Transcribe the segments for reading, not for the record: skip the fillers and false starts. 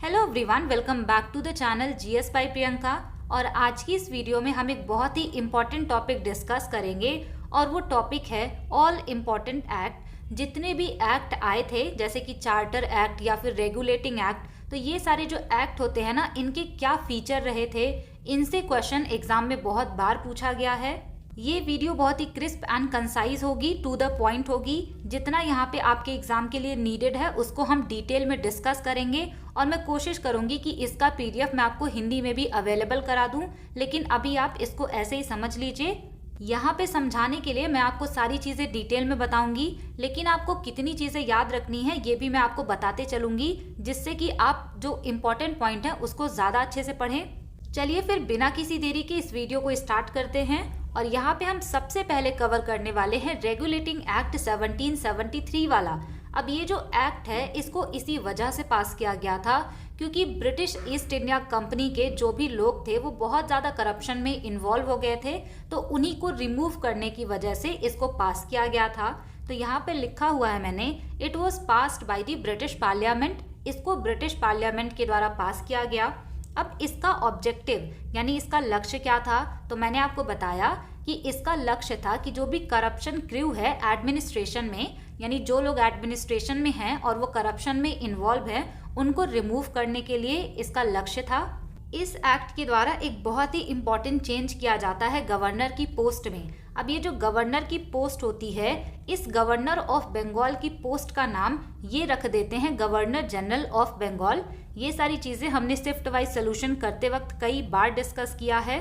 Hello everyone, welcome back to the channel GS by Priyanka. और आज की इस वीडियो में हम एक बहुत ही इम्पॉर्टेंट टॉपिक डिस्कस करेंगे और वो टॉपिक है ऑल इम्पॉर्टेंट एक्ट। जितने भी एक्ट आए थे जैसे कि चार्टर एक्ट या फिर रेगुलेटिंग एक्ट, तो ये सारे जो एक्ट होते हैं ना, इनके क्या फीचर रहे थे, इनसे क्वेश्चन एग्जाम में बहुत बार पूछा गया है। ये वीडियो बहुत ही क्रिस्प एंड कंसाइज होगी, टू द पॉइंट होगी। जितना यहाँ पे आपके एग्जाम के लिए नीडेड है उसको हम डिटेल में डिस्कस करेंगे और मैं कोशिश करूंगी कि इसका पीडीएफ मैं आपको हिंदी में भी अवेलेबल करा दूं, लेकिन अभी आप इसको ऐसे ही समझ लीजिए। यहाँ पे समझाने के लिए मैं आपको सारी चीज़ें डिटेल में बताऊंगी, लेकिन आपको कितनी चीज़ें याद रखनी है ये भी मैं आपको बताते चलूंगी, जिससे कि आप जो इम्पोर्टेंट पॉइंट है उसको ज़्यादा अच्छे से पढ़ें। चलिए फिर बिना किसी देरी के इस वीडियो को स्टार्ट करते हैं। और यहाँ पे हम सबसे पहले कवर करने वाले हैं रेगुलेटिंग एक्ट 1773 वाला। अब ये जो एक्ट है इसको इसी वजह से पास किया गया था क्योंकि ब्रिटिश ईस्ट इंडिया कंपनी के जो भी लोग थे वो बहुत ज़्यादा करप्शन में इन्वॉल्व हो गए थे, तो उन्हीं को रिमूव करने की वजह से इसको पास किया गया था। तो यहाँ पे लिखा हुआ है मैंने, it was passed by the British parliament. इसको ब्रिटिश पार्लियामेंट के द्वारा पास किया गया। अब इसका ऑब्जेक्टिव यानी इसका लक्ष्य क्या था, तो मैंने आपको बताया कि इसका लक्ष्य था कि जो भी करप्शन क्रू है एडमिनिस्ट्रेशन में, यानी जो लोग एडमिनिस्ट्रेशन में हैं और वो करप्शन में इन्वॉल्व है, उनको रिमूव करने के लिए इसका लक्ष्य था। इस एक्ट के द्वारा एक बहुत ही इम्पॉर्टेंट चेंज किया जाता है गवर्नर की पोस्ट में। अब ये जो गवर्नर की पोस्ट होती है, इस गवर्नर ऑफ बंगाल की पोस्ट का नाम ये रख देते हैं गवर्नर जनरल ऑफ बंगाल। ये सारी चीज़ें हमने शिफ्ट वाइज सोल्यूशन करते वक्त कई बार डिस्कस किया है।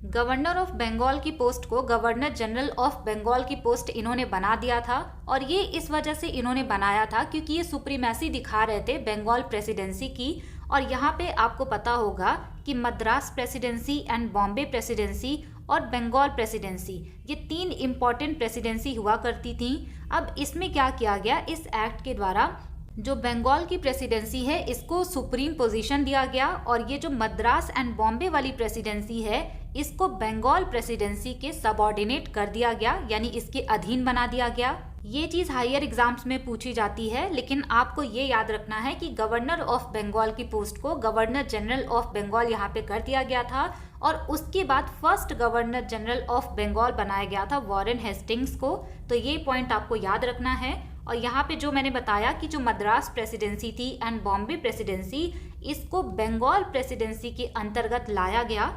गवर्नर ऑफ बंगाल की पोस्ट को गवर्नर जनरल ऑफ बंगाल की पोस्ट इन्होंने बना दिया था, और ये इस वजह से इन्होंने बनाया था क्योंकि ये सुप्रीमेसी दिखा रहे थे बंगाल प्रेसिडेंसी की। और यहाँ पे आपको पता होगा कि Madras presidency and Bombay presidency और बंगाल प्रेसिडेंसी, ये तीन इम्पॉर्टेंट प्रेसिडेंसी हुआ करती थी। अब इसमें क्या किया गया, इस एक्ट के द्वारा जो बंगाल की प्रेसिडेंसी है इसको सुप्रीम पोजीशन दिया गया, और ये जो मद्रास एंड बॉम्बे वाली प्रेसिडेंसी है इसको बंगाल प्रेसिडेंसी के सबऑर्डिनेट कर दिया गया, यानी इसके अधीन बना दिया गया। ये चीज़ हायर एग्जाम्स में पूछी जाती है, लेकिन आपको ये याद रखना है कि गवर्नर ऑफ बंगाल की पोस्ट को गवर्नर जनरल ऑफ बंगाल यहाँ पे कर दिया गया था, और उसके बाद first governor general of Bengal बनाया गया था वॉरेन हेस्टिंग्स को। तो ये पॉइंट आपको याद रखना है। और यहाँ पे जो मैंने बताया कि जो मद्रास प्रेसिडेंसी थी एंड बॉम्बे प्रेसिडेंसी, इसको बंगाल प्रेसिडेंसी के अंतर्गत लाया गया।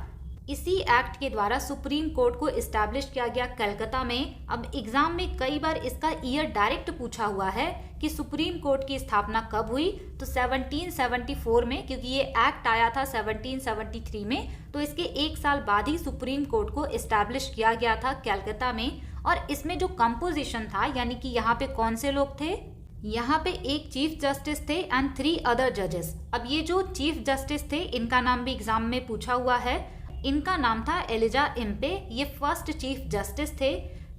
इसी एक्ट के द्वारा सुप्रीम कोर्ट को इस्टेब्लिश किया गया कलकत्ता में। अब एग्जाम में कई बार इसका ईयर डायरेक्ट पूछा हुआ है कि सुप्रीम कोर्ट की स्थापना कब हुई, तो 1774 में, क्योंकि ये एक्ट आया था 1773 में, तो इसके एक साल बाद ही सुप्रीम कोर्ट को इस्टेब्लिश किया गया था कलकत्ता में। और इसमें जो कंपोजिशन था, यानी कि यहाँ पे कौन से लोग थे, यहाँ पे एक चीफ जस्टिस थे एंड 3 अदर जजेस। अब ये जो चीफ जस्टिस थे इनका नाम भी एग्जाम में पूछा हुआ है। इनका नाम था एलिजा इम्पे, ये फर्स्ट चीफ जस्टिस थे।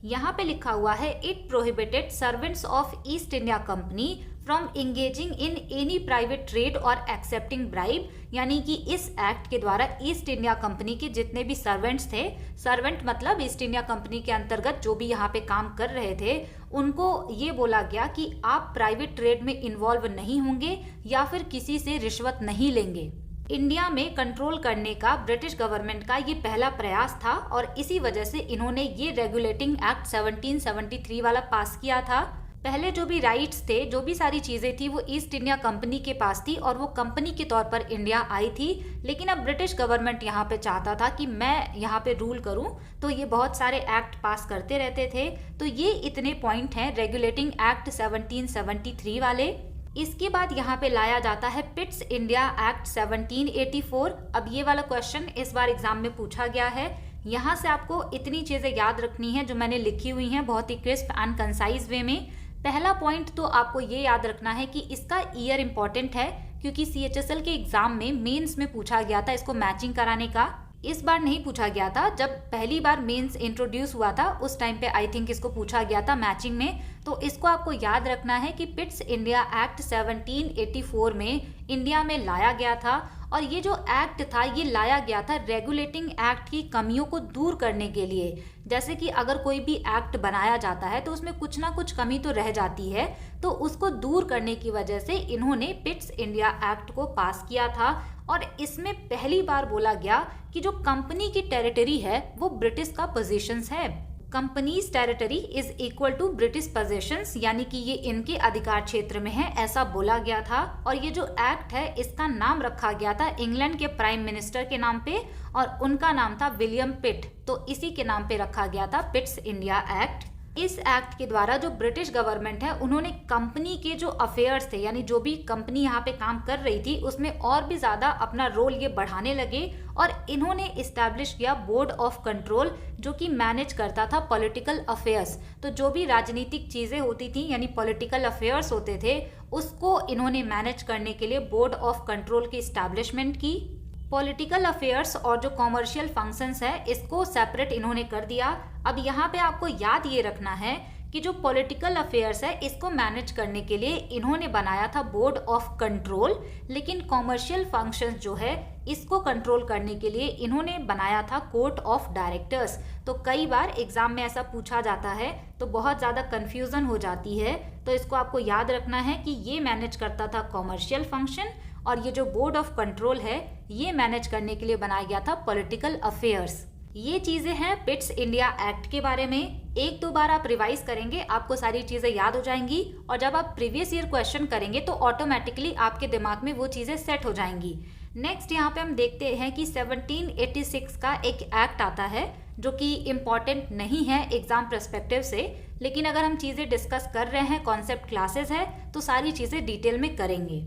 यहाँ पे लिखा हुआ है, it prohibited servants of east India company from engaging in any private trade और एक्सेप्टिंग ब्राइब, यानी कि इस एक्ट के द्वारा ईस्ट इंडिया कंपनी के जितने भी सर्वेंट्स थे, सर्वेंट मतलब ईस्ट इंडिया कंपनी के अंतर्गत जो भी यहाँ पे काम कर रहे थे, उनको ये बोला गया कि आप प्राइवेट ट्रेड में इन्वॉल्व नहीं होंगे या फिर किसी से रिश्वत नहीं लेंगे। इंडिया में कंट्रोल करने का ब्रिटिश गवर्नमेंट का ये पहला प्रयास था, और इसी वजह से इन्होंने ये रेगुलेटिंग एक्ट 1773 वाला पास किया था। पहले जो भी राइट्स थे, जो भी सारी चीज़ें थी, वो ईस्ट इंडिया कंपनी के पास थी और वो कंपनी के तौर पर इंडिया आई थी। लेकिन अब ब्रिटिश गवर्नमेंट यहाँ पे चाहता था कि मैं यहाँ पे रूल करूँ, तो ये बहुत सारे एक्ट पास करते रहते थे। तो ये इतने पॉइंट हैं रेगुलेटिंग एक्ट 1773 वाले। इसके बाद यहाँ पे लाया जाता है पिट्स इंडिया एक्ट 1784। अब ये वाला क्वेश्चन इस बार एग्जाम में पूछा गया है। यहाँ से आपको इतनी चीज़ें याद रखनी है जो मैंने लिखी हुई हैं बहुत ही क्रिस्प एंड कंसाइज वे में। पहला पॉइंट तो आपको ये याद रखना है कि इसका ईयर इंपॉर्टेंट है, क्योंकि सीएचएसएल के एग्जाम में मेंस में पूछा गया था इसको मैचिंग कराने का। इस बार नहीं पूछा गया था, जब पहली बार मेंस इंट्रोड्यूस हुआ था उस टाइम पे आई थिंक इसको पूछा गया था मैचिंग में। तो इसको आपको याद रखना है कि पिट्स इंडिया एक्ट 1784 में इंडिया में लाया गया था, और ये जो एक्ट था ये लाया गया था रेगुलेटिंग एक्ट की कमियों को दूर करने के लिए। जैसे कि अगर कोई भी एक्ट बनाया जाता है तो उसमें कुछ ना कुछ कमी तो रह जाती है, तो उसको दूर करने की वजह से इन्होंने पिट्स इंडिया एक्ट को पास किया था। और इसमें पहली बार बोला गया कि जो कंपनी की टेरिटरी है वो ब्रिटिश का पोजीशंस है। Company's territory is equal to British possessions, यानी कि ये इनके अधिकार क्षेत्र में है, ऐसा बोला गया था। और ये जो एक्ट है इसका नाम रखा गया था इंग्लैंड के प्राइम मिनिस्टर के नाम पे, और उनका नाम था विलियम पिट, तो इसी के नाम पे रखा गया था पिट्स इंडिया एक्ट। इस एक्ट के द्वारा जो ब्रिटिश गवर्नमेंट है उन्होंने कंपनी के जो अफेयर्स थे, यानी जो भी कंपनी यहाँ पे काम कर रही थी उसमें और भी ज्यादा अपना रोल ये बढ़ाने लगे, और इन्होंने इस्टेब्लिश किया बोर्ड ऑफ कंट्रोल जो कि मैनेज करता था पॉलिटिकल अफेयर्स। तो जो भी राजनीतिक चीजें होती थी यानी पॉलिटिकल अफेयर्स होते थे उसको इन्होंने मैनेज करने के लिए बोर्ड ऑफ कंट्रोल की इस्टेब्लिशमेंट की। पॉलिटिकल अफेयर्स और जो कॉमर्शियल फंक्शंस है इसको सेपरेट इन्होंने कर दिया। अब यहाँ पे आपको याद ये रखना है कि जो पॉलिटिकल अफेयर्स है इसको मैनेज करने के लिए इन्होंने बनाया था बोर्ड ऑफ कंट्रोल, लेकिन कॉमर्शियल फंक्शंस जो है इसको कंट्रोल करने के लिए इन्होंने बनाया था कोर्ट ऑफ डायरेक्टर्स। तो कई बार एग्जाम में ऐसा पूछा जाता है तो बहुत ज़्यादा कन्फ्यूज़न हो जाती है, तो इसको आपको याद रखना है कि ये मैनेज करता था कॉमर्शियल फंक्शन, और ये जो बोर्ड ऑफ कंट्रोल है ये मैनेज करने के लिए बनाया गया था पॉलिटिकल अफेयर्स। ये चीजें हैं पिट्स इंडिया एक्ट के बारे में। एक दो बार आप रिवाइज करेंगे आपको सारी चीजें याद हो जाएंगी, और जब आप प्रीवियस ईयर क्वेश्चन करेंगे तो ऑटोमेटिकली आपके दिमाग में वो चीजें सेट हो जाएंगी। नेक्स्ट यहाँ पे हम देखते हैं कि 1786 का एक एक्ट आता है जो कि इम्पॉर्टेंट नहीं है एग्जाम पर्सपेक्टिव से, लेकिन अगर हम चीजें डिस्कस कर रहे हैं, कॉन्सेप्ट क्लासेस है, तो सारी चीजें डिटेल में करेंगे।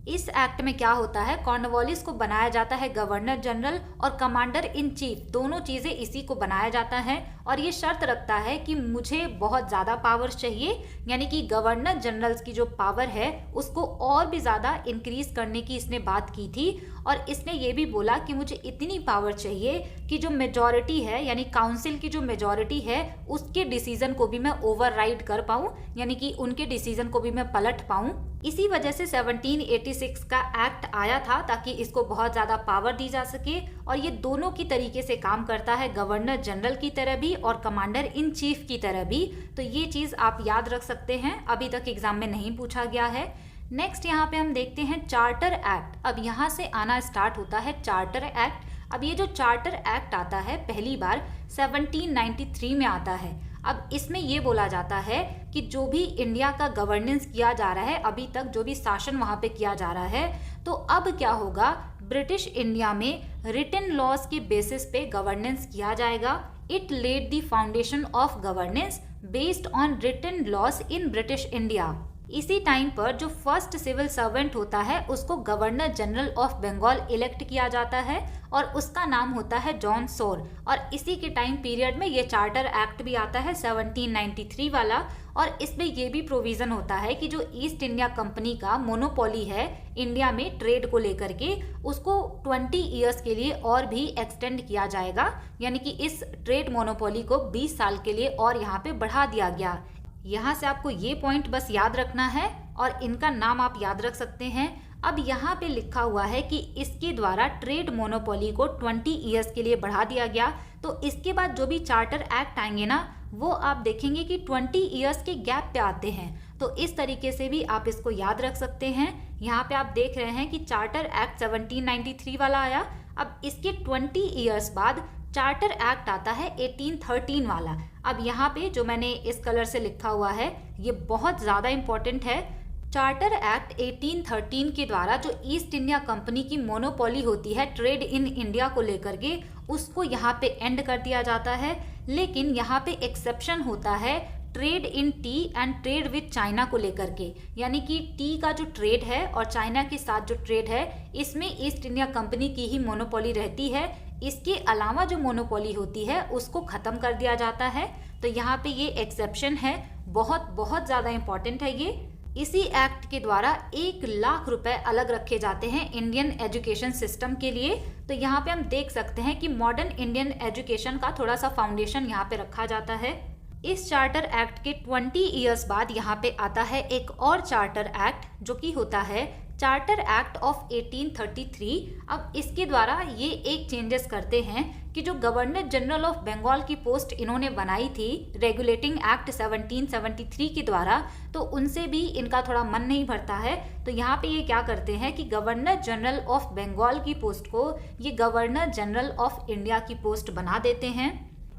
इस एक्ट में क्या होता है, कॉर्नवालिस को बनाया जाता है गवर्नर जनरल, और कमांडर इन चीफ दोनों चीजें इसी को बनाया जाता है। और ये शर्त रखता है कि मुझे बहुत ज्यादा पावर्स चाहिए, यानी कि गवर्नर जनरल्स की जो पावर है उसको और भी ज्यादा इंक्रीज करने की इसने बात की थी। और इसने ये भी बोला कि मुझे इतनी पावर चाहिए कि जो मेजॉरिटी है यानी काउंसिल की जो मेजॉरिटी है उसके डिसीजन को भी मैं ओवरराइड कर पाऊं, यानी कि उनके डिसीजन को भी मैं पलट पाऊं। इसी वजह से 1786 का एक्ट आया था ताकि इसको बहुत ज्यादा पावर दी जा सके, और ये दोनों की तरीके से काम करता है, गवर्नर जनरल की तरह भी और कमांडर इन चीफ की तरह भी। तो ये चीज आप याद रख सकते हैं, अभी तक एग्जाम में नहीं पूछा गया है। नेक्स्ट यहाँ पे हम देखते हैं चार्टर एक्ट। अब यहाँ से आना स्टार्ट होता है चार्टर एक्ट। अब ये जो चार्टर एक्ट आता है पहली बार 1793 में आता है। अब इसमें ये बोला जाता है कि जो भी इंडिया का गवर्नेंस किया जा रहा है, अभी तक जो भी शासन वहाँ पे किया जा रहा है, तो अब क्या होगा, ब्रिटिश इंडिया में रिटन लॉज के बेसिस पे गवर्नेंस किया जाएगा। It led the foundation of governance based on written laws in British India. इसी टाइम पर जो फर्स्ट सिविल सर्वेंट होता है उसको governor general of Bengal elect किया जाता है, और उसका नाम होता है जॉन सोर। और इसी के टाइम पीरियड में ये चार्टर एक्ट भी आता है 1793 वाला, और इसमें ये भी प्रोविजन होता है कि जो ईस्ट इंडिया कंपनी का मोनोपोली है इंडिया में ट्रेड को लेकर के, उसको 20 ईयर्स के लिए और भी एक्सटेंड किया जाएगा, यानी कि इस ट्रेड मोनोपोली को 20 साल के लिए और यहाँ पे बढ़ा दिया गया। यहाँ से आपको ये पॉइंट बस याद रखना है और इनका नाम आप याद रख सकते हैं। अब यहाँ पे लिखा हुआ है कि इसके द्वारा ट्रेड मोनोपोली को 20 ईयर्स के लिए बढ़ा दिया गया। तो इसके बाद जो भी चार्टर एक्ट आएंगे ना, वो आप देखेंगे कि 20 ईयर्स के गैप पे आते हैं। तो इस तरीके से भी आप इसको याद रख सकते हैं। यहाँ पे आप देख रहे हैं कि चार्टर एक्ट 1793 वाला आया। अब इसके 20 ईयर्स बाद चार्टर एक्ट आता है 1813 वाला। अब यहाँ पे जो मैंने इस कलर से लिखा हुआ है ये बहुत ज़्यादा इम्पोर्टेंट है। चार्टर एक्ट 1813 के द्वारा जो ईस्ट इंडिया कंपनी की मोनोपोली होती है ट्रेड इन इंडिया को लेकर के, उसको यहाँ पे एंड कर दिया जाता है। लेकिन यहाँ पे एक्सेप्शन होता है trade in T and trade with China को लेकर के, यानी कि टी का जो ट्रेड है और चाइना के साथ जो ट्रेड है इसमें ईस्ट इंडिया कंपनी की ही मोनोपोली रहती है। इसके अलावा जो मोनोपोली होती है उसको खत्म कर दिया जाता है। तो यहाँ पे ये एक्सेप्शन है, बहुत बहुत ज़्यादा इम्पोर्टेंट है ये। इसी एक्ट के द्वारा 1 लाख रुपए अलग रखे जाते हैं इंडियन एजुकेशन सिस्टम के लिए। तो यहाँ पे हम देख सकते हैं कि मॉडर्न इंडियन एजुकेशन का थोड़ा सा फाउंडेशन यहाँ पे रखा जाता है। इस चार्टर एक्ट के 20 ईयर्स बाद यहाँ पे आता है एक और चार्टर एक्ट जो कि होता है चार्टर एक्ट ऑफ 1833। अब इसके द्वारा ये एक चेंजेस करते हैं कि जो गवर्नर जनरल ऑफ बंगाल की पोस्ट इन्होंने बनाई थी रेगुलेटिंग एक्ट 1773 के द्वारा, तो उनसे भी इनका थोड़ा मन नहीं भरता है। तो यहाँ पे ये क्या करते हैं कि गवर्नर जनरल ऑफ बंगाल की पोस्ट को ये गवर्नर जनरल ऑफ इंडिया की पोस्ट बना देते हैं।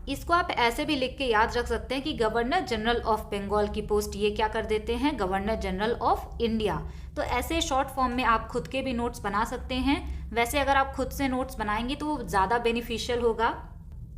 इसको आप ऐसे भी लिख के याद रख सकते हैं कि गवर्नर जनरल ऑफ बंगाल की पोस्ट ये क्या कर देते हैं, गवर्नर जनरल ऑफ इंडिया। तो ऐसे शॉर्ट फॉर्म में आप खुद के भी नोट्स बना सकते हैं। वैसे अगर आप खुद से नोट्स बनाएंगे तो वो ज़्यादा बेनिफिशियल होगा।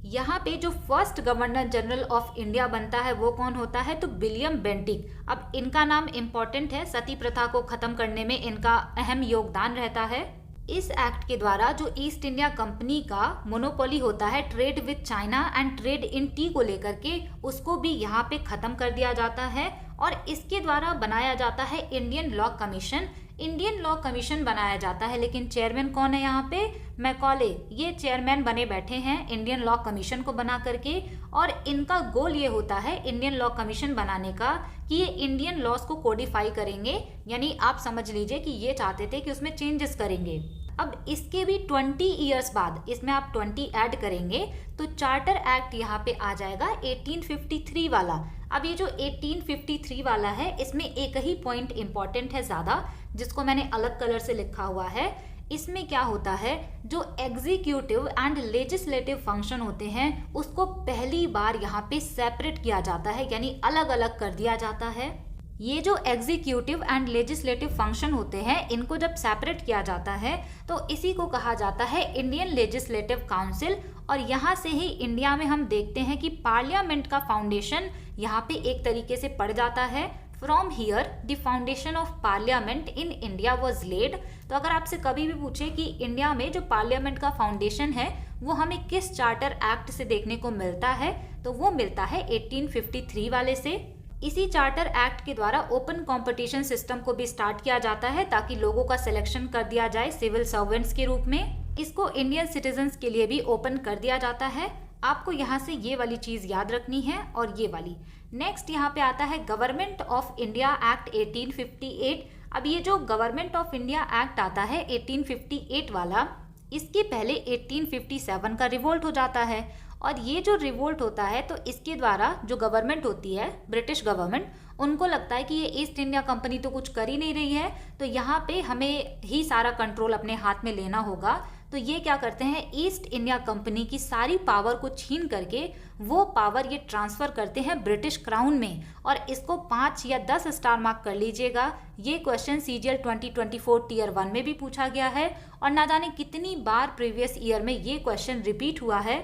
यहाँ पे जो first governor general of India बनता है वो कौन होता है, तो विलियम बेंटिक। अब इनका नाम इम्पॉर्टेंट है, सती प्रथा को खत्म करने में इनका अहम योगदान रहता है। इस एक्ट के द्वारा जो ईस्ट इंडिया कंपनी का मोनोपोली होता है trade with China and trade in T को लेकर के, उसको भी यहाँ पे खत्म कर दिया जाता है। और इसके द्वारा बनाया जाता है Indian law commission. Indian law commission बनाया जाता है, लेकिन चेयरमैन कौन है यहाँ पे, मैकॉले। ये चेयरमैन बने बैठे हैं इंडियन लॉ कमीशन को बना करके। और इनका गोल ये होता है इंडियन लॉ कमीशन बनाने का कि ये इंडियन लॉज को कोडिफाई करेंगे, यानी आप समझ लीजिए कि ये चाहते थे कि उसमें चेंजेस करेंगे। अब इसके भी 20 ईयर्स बाद इसमें आप 20 ऐड करेंगे तो चार्टर एक्ट यहाँ पे आ जाएगा 1853 वाला। अब ये जो 1853 वाला है इसमें एक ही पॉइंट इंपॉर्टेंट है ज़्यादा, जिसको मैंने अलग कलर से लिखा हुआ है। इसमें क्या होता है, जो एग्जीक्यूटिव एंड लेजिस्लेटिव फंक्शन होते हैं उसको पहली बार यहाँ पे सेपरेट किया जाता है, यानी अलग अलग कर दिया जाता है। ये जो एग्जीक्यूटिव एंड लेजिस्लेटिव फंक्शन होते हैं इनको जब सेपरेट किया जाता है तो इसी को कहा जाता है इंडियन लेजिस्लेटिव काउंसिल। और यहाँ से ही इंडिया में हम देखते हैं कि पार्लियामेंट का फाउंडेशन यहाँ पे एक तरीके से पड़ जाता है। From here the foundation of parliament in India was laid. तो अगर आपसे कभी भी पूछे कि इंडिया में जो पार्लियामेंट का फाउंडेशन है वो हमें किस चार्टर एक्ट से देखने को मिलता है, तो वो मिलता है 1853 वाले से। इसी चार्टर एक्ट के द्वारा ओपन कंपटीशन सिस्टम को भी स्टार्ट किया जाता है ताकि लोगों का सिलेक्शन कर दिया जाए सिविल सर्वेंट्स के रूप में। इसको इंडियन सिटीजन्स के लिए भी ओपन कर दिया जाता है। आपको यहाँ से ये वाली चीज याद रखनी है और ये वाली। नेक्स्ट यहाँ पे आता है गवर्नमेंट ऑफ इंडिया एक्ट 1858। अब ये जो गवर्नमेंट ऑफ इंडिया एक्ट आता है 1858 वाला, इसके पहले 1857 का रिवोल्ट हो जाता है। और ये जो रिवोल्ट होता है तो इसके द्वारा जो गवर्नमेंट होती है, ब्रिटिश गवर्नमेंट, उनको लगता है कि ये ईस्ट इंडिया कंपनी तो कुछ कर ही नहीं रही है, तो यहाँ पे हमें ही सारा कंट्रोल अपने हाथ में लेना होगा। तो ये क्या करते हैं, ईस्ट इंडिया कंपनी की सारी पावर को छीन करके वो पावर ये ट्रांसफर करते हैं ब्रिटिश क्राउन में। और इसको 5 या 10 स्टार मार्क कर लीजिएगा। ये क्वेश्चन CGL 2024 टीयर 1 में भी पूछा गया है और ना जाने कितनी बार प्रीवियस ईयर में ये क्वेश्चन रिपीट हुआ है।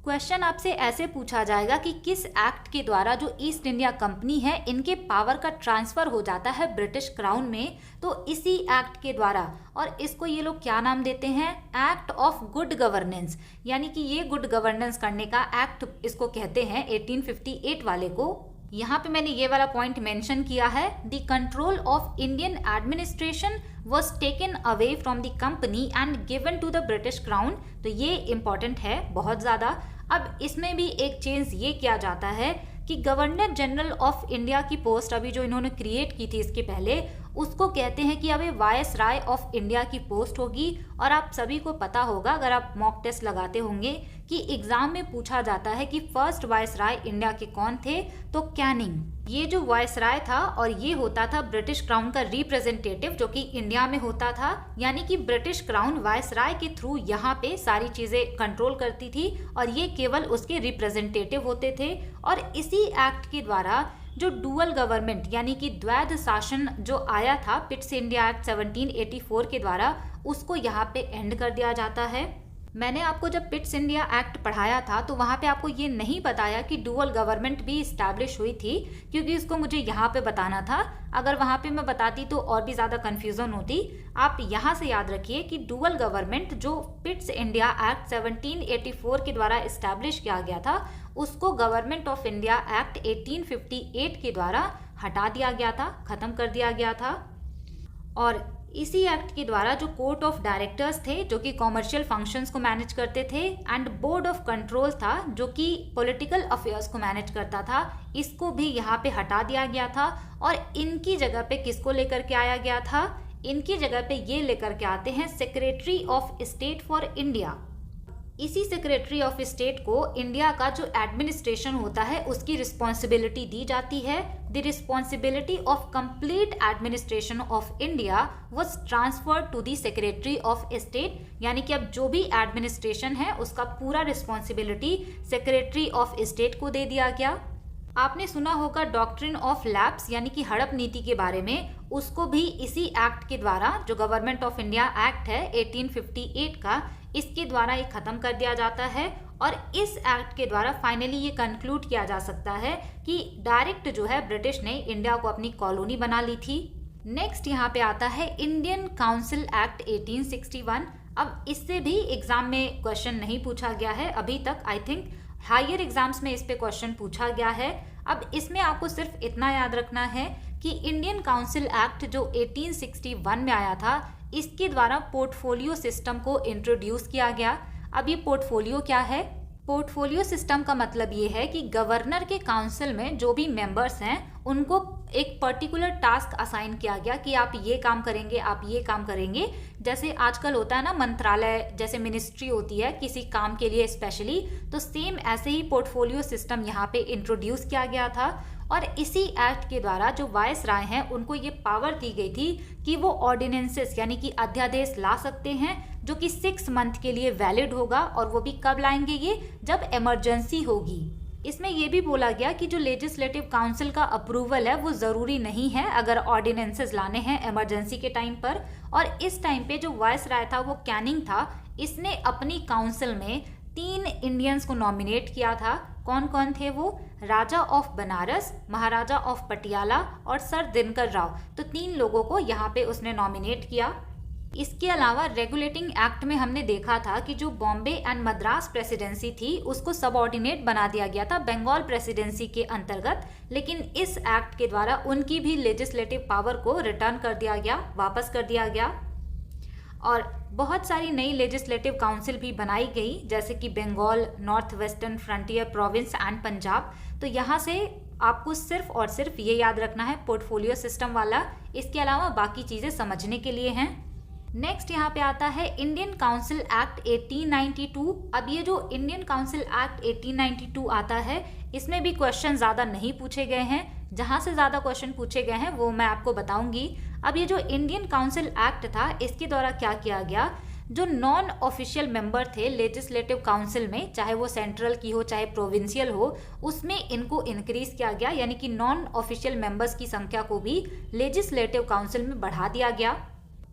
क्वेश्चन आपसे ऐसे पूछा जाएगा कि किस एक्ट के द्वारा जो ईस्ट इंडिया कंपनी है इनके पावर का ट्रांसफर हो जाता है ब्रिटिश क्राउन में, तो इसी एक्ट के द्वारा। और इसको ये लोग क्या नाम देते हैं, एक्ट ऑफ गुड गवर्नेंस, यानी कि ये गुड गवर्नेंस करने का एक्ट इसको कहते हैं 1858 वाले को। यहाँ पे मैंने ये वाला पॉइंट मेंशन किया है, the control of Indian administration was taken away from the company and given to the British crown. तो ये इंपॉर्टेंट है बहुत ज़्यादा। अब इसमें भी एक चेंज ये किया जाता है कि गवर्नर जनरल ऑफ इंडिया की पोस्ट अभी जो इन्होंने क्रिएट की थी इसके पहले, उसको कहते हैं कि अब ये वायसराय ऑफ इंडिया की पोस्ट होगी। और आप सभी को पता होगा अगर आप मॉक टेस्ट लगाते होंगे कि एग्जाम में पूछा जाता है कि फर्स्ट वायसराय इंडिया के कौन थे, तो कैनिंग ये जो वायसराय था और ये होता था ब्रिटिश क्राउन का रिप्रेजेंटेटिव जो कि इंडिया में होता था। यानी कि ब्रिटिश क्राउन वायसराय के थ्रू यहाँ पे सारी चीजें कंट्रोल करती थी और ये केवल उसके रिप्रेजेंटेटिव होते थे। और इसी एक्ट के द्वारा जो डुअल गवर्नमेंट यानी कि द्वैध शासन जो आया था पिट्स इंडिया एक्ट 1784 के द्वारा, उसको यहाँ पे एंड कर दिया जाता है। मैंने आपको जब पिट्स इंडिया एक्ट पढ़ाया था तो वहाँ पे आपको ये नहीं बताया कि डुअल गवर्नमेंट भी इस्टेब्लिश हुई थी, क्योंकि उसको मुझे यहाँ पे बताना था। अगर वहाँ पे मैं बताती तो और भी ज़्यादा कन्फ्यूज़न होती। आप यहाँ से याद रखिए कि डुअल गवर्नमेंट जो पिट्स इंडिया एक्ट 1784 के द्वारा इस्टेब्लिश किया गया था, उसको गवर्नमेंट ऑफ इंडिया एक्ट 1858 के द्वारा हटा दिया गया था, ख़त्म कर दिया गया था। और इसी एक्ट के द्वारा जो कोर्ट ऑफ डायरेक्टर्स थे जो कि कॉमर्शियल फंक्शंस को मैनेज करते थे, एंड बोर्ड ऑफ कंट्रोल था जो कि पॉलिटिकल अफेयर्स को मैनेज करता था, इसको भी यहाँ पे हटा दिया गया था। और इनकी जगह पे किसको लेकर के आया गया था, इनकी जगह पे ये लेकर के आते हैं secretary of state for India. इसी सेक्रेटरी ऑफ स्टेट को इंडिया का जो एडमिनिस्ट्रेशन होता है उसकी रिस्पॉन्सिबिलिटी दी जाती है। The responsibility of complete administration of India was transferred to the secretary of state, यानी कि अब जो भी एडमिनिस्ट्रेशन है उसका पूरा रिस्पॉन्सिबिलिटी सेक्रेटरी ऑफ स्टेट को दे दिया गया। आपने सुना होगा डॉक्ट्रिन ऑफ लैप्स यानी कि हड़प नीति के बारे में, उसको भी इसी एक्ट के द्वारा, जो गवर्नमेंट ऑफ इंडिया एक्ट है 1858 का, इसके द्वारा ये खत्म कर दिया जाता है। और इस एक्ट के द्वारा फाइनली ये कंक्लूड किया जा सकता है कि डायरेक्ट जो है ब्रिटिश ने इंडिया को अपनी कॉलोनी बना ली थी। नेक्स्ट यहाँ पे आता है इंडियन काउंसिल एक्ट 1861। अब इससे भी एग्जाम में क्वेश्चन नहीं पूछा गया है अभी तक, आई थिंक हायर एग्जाम्स में इस पे क्वेश्चन पूछा गया है। अब इसमें आपको सिर्फ इतना याद रखना है कि इंडियन काउंसिल एक्ट जो 1861 में आया था, इसके द्वारा पोर्टफोलियो सिस्टम को इंट्रोड्यूस किया गया। अब ये पोर्टफोलियो क्या है? पोर्टफोलियो सिस्टम का मतलब ये है कि गवर्नर के काउंसिल में जो भी मेंबर्स हैं उनको एक पर्टिकुलर टास्क असाइन किया गया कि आप ये काम करेंगे, आप ये काम करेंगे। जैसे आजकल होता है ना मंत्रालय जैसे मिनिस्ट्री होती है किसी काम के लिए स्पेशली, तो सेम ऐसे ही पोर्टफोलियो सिस्टम यहाँ पे इंट्रोड्यूस किया गया था। और इसी एक्ट के द्वारा जो वाइस राय हैं उनको ये पावर दी गई थी कि वो ऑर्डिनेंसेस यानी कि अध्यादेश ला सकते हैं जो कि 6 मंथ के लिए वैलिड होगा। और वो भी कब लाएंगे? ये जब इमरजेंसी होगी। इसमें यह भी बोला गया कि जो लेजिस्लेटिव काउंसिल का अप्रूवल है वो ज़रूरी नहीं है अगर ऑर्डिनेंसेस लाने हैं इमरजेंसी के टाइम पर। और इस टाइम पे जो वाइस राय था वो कैनिंग था, इसने अपनी काउंसिल में 3 इंडियंस को नॉमिनेट किया था। कौन कौन थे वो? राजा ऑफ बनारस, महाराजा ऑफ पटियाला और सर दिनकर राव। तो 3 लोगों को यहाँ पे उसने नॉमिनेट किया। इसके अलावा रेगुलेटिंग एक्ट में हमने देखा था कि जो बॉम्बे एंड मद्रास प्रेसिडेंसी थी उसको सबऑर्डिनेट बना दिया गया था बंगाल प्रेसिडेंसी के अंतर्गत, लेकिन इस एक्ट के द्वारा उनकी भी लेजिस्लेटिव पावर को रिटर्न कर दिया गया, वापस कर दिया गया। और बहुत सारी नई लेजिस्लेटिव काउंसिल भी बनाई गई जैसे कि Bengal, north western frontier province and Punjab. तो यहाँ से आपको सिर्फ और सिर्फ ये याद रखना है पोर्टफोलियो सिस्टम वाला, इसके अलावा बाकी चीज़ें समझने के लिए हैं। नेक्स्ट यहाँ पे आता है इंडियन काउंसिल एक्ट 1892। अब ये जो इंडियन काउंसिल एक्ट 1892 आता है इसमें भी क्वेश्चन ज़्यादा नहीं पूछे गए हैं। जहाँ से ज़्यादा क्वेश्चन पूछे गए हैं वो मैं आपको बताऊंगी। अब ये जो इंडियन काउंसिल एक्ट था इसके द्वारा क्या किया गया, जो नॉन ऑफिशियल मेंबर थे लेजिस्लेटिव काउंसिल में, चाहे वो सेंट्रल की हो चाहे प्रोविंशियल हो, उसमें इनको इंक्रीज किया गया, यानी कि नॉन ऑफिशियल मेंबर्स की संख्या को भी लेजिस्लेटिव काउंसिल में बढ़ा दिया गया।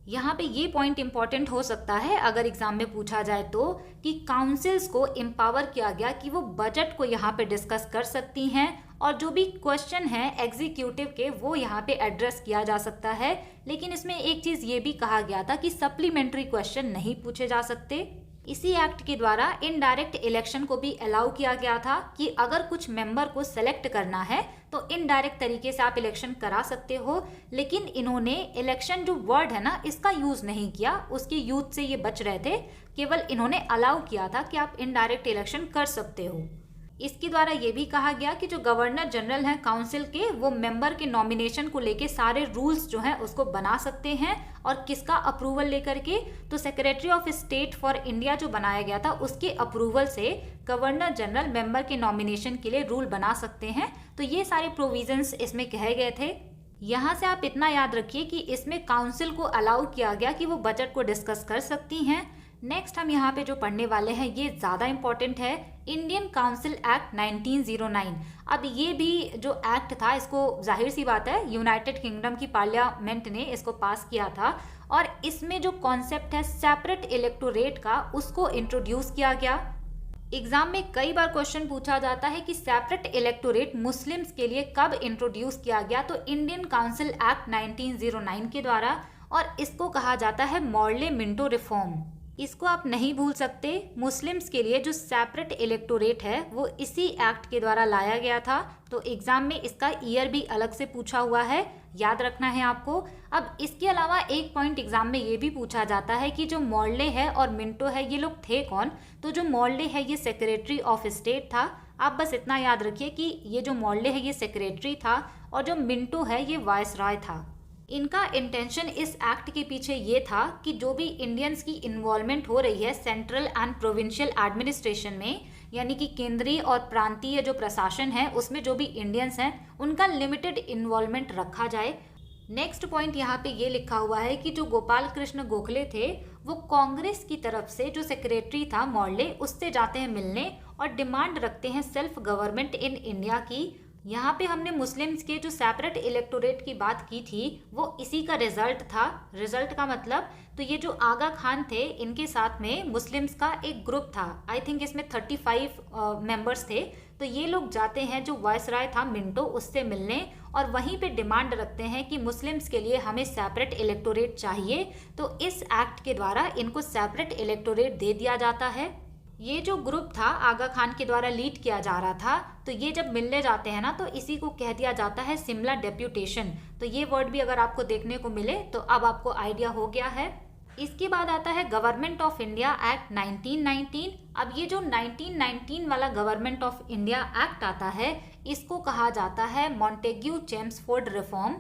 यहाँ पे ये पॉइंट इंपॉर्टेंट हो सकता है अगर एग्जाम में पूछा जाए तो, कि काउंसिल्स को एम्पावर किया गया कि वो बजट को यहाँ पे डिस्कस कर सकती हैं और जो भी क्वेश्चन है एग्जीक्यूटिव के वो यहाँ पे एड्रेस किया जा सकता है। लेकिन इसमें एक चीज़ ये भी कहा गया था कि सप्लीमेंट्री क्वेश्चन नहीं पूछे जा सकते। इसी एक्ट के द्वारा इनडायरेक्ट इलेक्शन को भी अलाउ किया गया था कि अगर कुछ मेंबर को सेलेक्ट करना है तो इनडायरेक्ट तरीके से आप इलेक्शन करा सकते हो। लेकिन इन्होंने इलेक्शन जो वर्ड है ना इसका यूज नहीं किया, उसके यूज से ये बच रहे थे, केवल इन्होंने अलाउ किया था कि आप इनडायरेक्ट इलेक्शन कर सकते हो। इसके द्वारा ये भी कहा गया कि जो गवर्नर जनरल हैं काउंसिल के, वो मेंबर के नॉमिनेशन को लेके सारे रूल्स जो हैं उसको बना सकते हैं। और किसका अप्रूवल लेकर के? तो secretary of state for India जो बनाया गया था उसके अप्रूवल से गवर्नर जनरल मेंबर के नॉमिनेशन के लिए रूल बना सकते हैं। तो ये सारे प्रोविजंस इसमें कहे गए थे। यहाँ से आप इतना याद रखिए कि इसमें काउंसिल को अलाउ किया गया कि वो बजट को डिस्कस कर सकती हैं। नेक्स्ट हम यहाँ पे जो पढ़ने वाले हैं ये ज़्यादा इम्पोर्टेंट है, इंडियन काउंसिल एक्ट 1909। अब ये भी जो एक्ट था इसको जाहिर सी बात है यूनाइटेड किंगडम की पार्लियामेंट ने इसको पास किया था और इसमें जो कॉन्सेप्ट है सेपरेट इलेक्टोरेट का उसको इंट्रोड्यूस किया गया। एग्जाम में कई बार क्वेश्चन पूछा जाता है कि सेपरेट इलेक्टोरेट मुस्लिम्स के लिए कब इंट्रोड्यूस किया गया, तो इंडियन काउंसिल एक्ट 1909 के द्वारा, और इसको कहा जाता है मॉर्ले मिंटो रिफॉर्म। इसको आप नहीं भूल सकते। मुस्लिम्स के लिए जो सेपरेट इलेक्टोरेट है वो इसी एक्ट के द्वारा लाया गया था। तो एग्जाम में इसका ईयर भी अलग से पूछा हुआ है, याद रखना है आपको। अब इसके अलावा एक पॉइंट एग्जाम में ये भी पूछा जाता है कि जो मॉर्ले है और मिंटो है ये लोग थे कौन। तो जो मॉर्ले है ये सेक्रेटरी ऑफ स्टेट था। आप बस इतना याद रखिए कि ये जो मॉर्ले है ये सेक्रेटरी था और जो मिंटो है ये वाइसरॉय था। इनका इंटेंशन इस एक्ट के पीछे ये था कि जो भी इंडियंस की इन्वॉल्वमेंट हो रही है सेंट्रल एंड प्रोविंशियल एडमिनिस्ट्रेशन में, यानी कि केंद्रीय और प्रांतीय जो प्रशासन है उसमें जो भी इंडियंस हैं उनका लिमिटेड इन्वॉल्वमेंट रखा जाए। नेक्स्ट पॉइंट यहाँ पे ये लिखा हुआ है कि जो गोपाल कृष्ण गोखले थे वो कांग्रेस की तरफ से जो सेक्रेटरी था मॉर्ले उससे जाते हैं मिलने और डिमांड रखते हैं सेल्फ गवर्नमेंट इन इंडिया की। यहाँ पे हमने मुस्लिम्स के जो सेपरेट इलेक्टोरेट की बात की थी वो इसी का रिजल्ट था। रिजल्ट का मतलब तो ये जो आगा खान थे इनके साथ में मुस्लिम्स का एक ग्रुप था, आई थिंक इसमें 35 मेंबर्स थे। तो ये लोग जाते हैं जो वायसराय था मिंटो उससे मिलने और वहीं पे डिमांड रखते हैं कि मुस्लिम्स के लिए हमें सेपरेट इलेक्टोरेट चाहिए। तो इस एक्ट के द्वारा इनको सेपरेट इलेक्टोरेट दे दिया जाता है। ये जो ग्रुप था आगा खान के द्वारा लीड किया जा रहा था, तो ये जब मिलने जाते हैं ना तो इसी को कह दिया जाता है सिमला डेप्यूटेशन। तो ये वर्ड भी अगर आपको देखने को मिले तो अब आपको आइडिया हो गया है। इसके बाद आता है गवर्नमेंट ऑफ इंडिया एक्ट 1919। अब ये जो 1919 वाला गवर्नमेंट ऑफ इंडिया एक्ट आता है इसको कहा जाता है मॉन्टेग्यू चेम्सफोर्ड रिफॉर्म।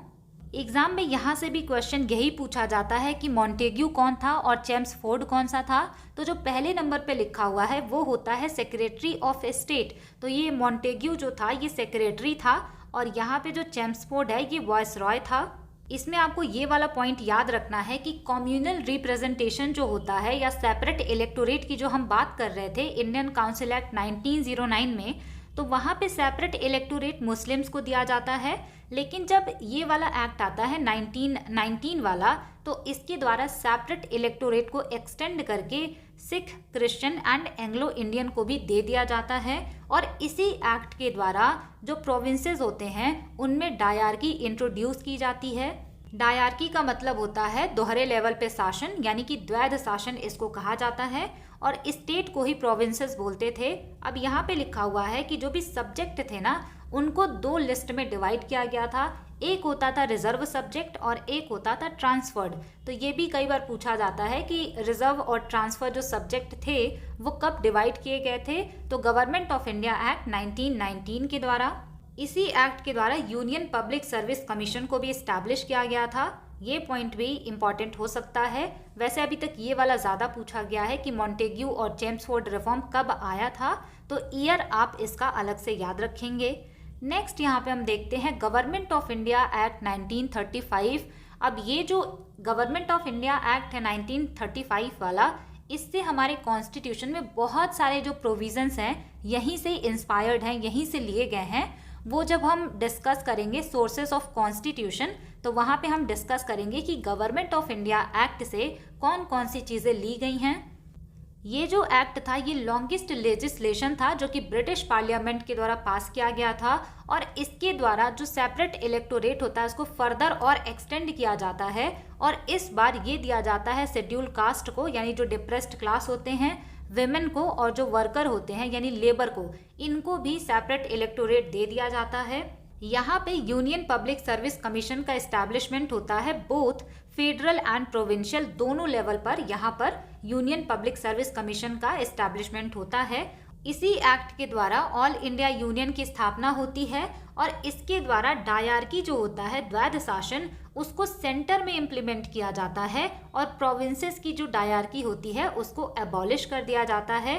एग्जाम में यहाँ से भी क्वेश्चन यही पूछा जाता है कि मॉन्टेग्यू कौन था और चेम्सफोर्ड कौन सा था। तो जो पहले नंबर पे लिखा हुआ है वो होता है सेक्रेटरी ऑफ स्टेट। तो ये मॉन्टेग्यू जो था ये सेक्रेटरी था और यहाँ पे जो चेम्सफोर्ड है ये वायसरॉय था। इसमें आपको ये वाला पॉइंट याद रखना है कि कम्युनल रिप्रेजेंटेशन जो होता है या सेपरेट इलेक्टोरेट की जो हम बात कर रहे थे इंडियन काउंसिल एक्ट 1909 में, तो वहाँ पे सेपरेट इलेक्टोरेट मुस्लिम्स को दिया जाता है। लेकिन जब ये वाला एक्ट आता है 1919 वाला तो इसके द्वारा सेपरेट इलेक्टोरेट को एक्सटेंड करके Sikh, Christian and Anglo Indian को भी दे दिया जाता है। और इसी एक्ट के द्वारा जो प्रोविंसेस होते हैं उनमें डायरकी इंट्रोड्यूस की जाती है। डायरकी का मतलब होता है दोहरे लेवल पे शासन, यानी कि द्वैध शासन इसको कहा जाता है। और स्टेट को ही प्रोविंसेस बोलते थे। अब यहाँ पे लिखा हुआ है कि जो भी सब्जेक्ट थे ना उनको दो लिस्ट में डिवाइड किया गया था। एक होता था रिजर्व सब्जेक्ट और एक होता था ट्रांसफर्ड। तो ये भी कई बार पूछा जाता है कि रिजर्व और ट्रांसफर जो सब्जेक्ट थे वो कब डिवाइड किए गए थे। तो गवर्नमेंट ऑफ इंडिया एक्ट 1919 के द्वारा। इसी एक्ट के द्वारा यूनियन पब्लिक सर्विस कमीशन को भी इस्टेब्लिश किया गया था। ये पॉइंट भी इम्पॉर्टेंट हो सकता है। वैसे अभी तक ये वाला ज़्यादा पूछा गया है कि मॉन्टेग्यू और चेम्सफोर्ड रिफॉर्म कब आया था, तो ईयर आप इसका अलग से याद रखेंगे। नेक्स्ट यहाँ पे हम देखते हैं गवर्नमेंट ऑफ इंडिया एक्ट 1935। अब ये जो गवर्नमेंट ऑफ इंडिया एक्ट है 1935 वाला, इससे हमारे कॉन्स्टिट्यूशन में बहुत सारे जो प्रोविजंस हैं यहीं से इंस्पायर्ड हैं, यहीं से लिए गए हैं। वो जब हम डिस्कस करेंगे सोर्सेस ऑफ कॉन्स्टिट्यूशन तो वहाँ पे हम डिस्कस करेंगे कि गवर्नमेंट ऑफ इंडिया एक्ट से कौन कौन सी चीज़ें ली गई हैं। ये जो एक्ट था ये लॉन्गेस्ट लेजिस्लेशन था जो कि ब्रिटिश पार्लियामेंट के द्वारा पास किया गया था। और इसके द्वारा जो सेपरेट इलेक्टोरेट होता है उसको फर्दर और एक्सटेंड किया जाता है। और इस बार ये दिया जाता है शेड्यूल कास्ट को, यानी जो डिप्रेस्ड क्लास होते हैं, विमेन को, और जो वर्कर होते हैं यानी लेबर को, इनको भी सेपरेट इलेक्टोरेट दे दिया जाता है। यहाँ पे यूनियन पब्लिक सर्विस कमीशन का एस्टैब्लिशमेंट होता है बोथ फेडरल एंड प्रोविंशियल दोनों लेवल पर। यहाँ पर यूनियन पब्लिक सर्विस कमीशन का एस्टैब्लिशमेंट होता है। इसी एक्ट के द्वारा ऑल इंडिया यूनियन की स्थापना होती है और इसके द्वारा डायरकी जो होता है द्वैध शासन उसको सेंटर में इम्प्लीमेंट किया जाता है और प्रोविंसेस की जो डायरकी होती है उसको एबॉलिश कर दिया जाता है।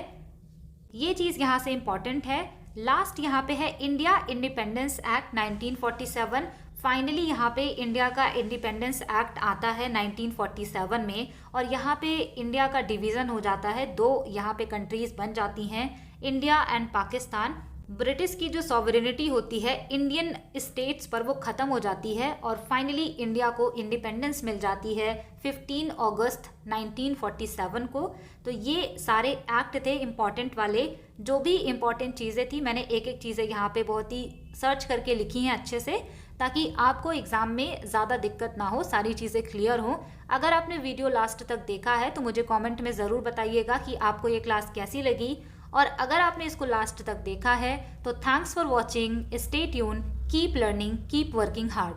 ये चीज़ यहाँ से इम्पॉर्टेंट है। लास्ट यहाँ पे है इंडिया इंडिपेंडेंस एक्ट 1947। फाइनली यहाँ पे इंडिया का इंडिपेंडेंस एक्ट आता है 1947 में और यहाँ पे इंडिया का डिवीज़न हो जाता है, दो यहाँ पे कंट्रीज बन जाती हैं, इंडिया एंड पाकिस्तान। ब्रिटिश की जो सॉवरेनिटी होती है इंडियन स्टेट्स पर वो ख़त्म हो जाती है और फाइनली इंडिया को इंडिपेंडेंस मिल जाती है 15 अगस्त 1947 को। तो ये सारे एक्ट थे इम्पॉर्टेंट वाले। जो भी इम्पॉर्टेंट चीज़ें थी मैंने एक एक चीज़ें यहाँ पे बहुत ही सर्च करके लिखी हैं अच्छे से, ताकि आपको एग्ज़ाम में ज़्यादा दिक्कत ना हो, सारी चीज़ें क्लियर हों। अगर आपने वीडियो लास्ट तक देखा है तो मुझे कमेंट में ज़रूर बताइएगा कि आपको ये क्लास कैसी लगी। और अगर आपने इसको लास्ट तक देखा है तो thanks for watching, stay tune, keep learning, keep working hard.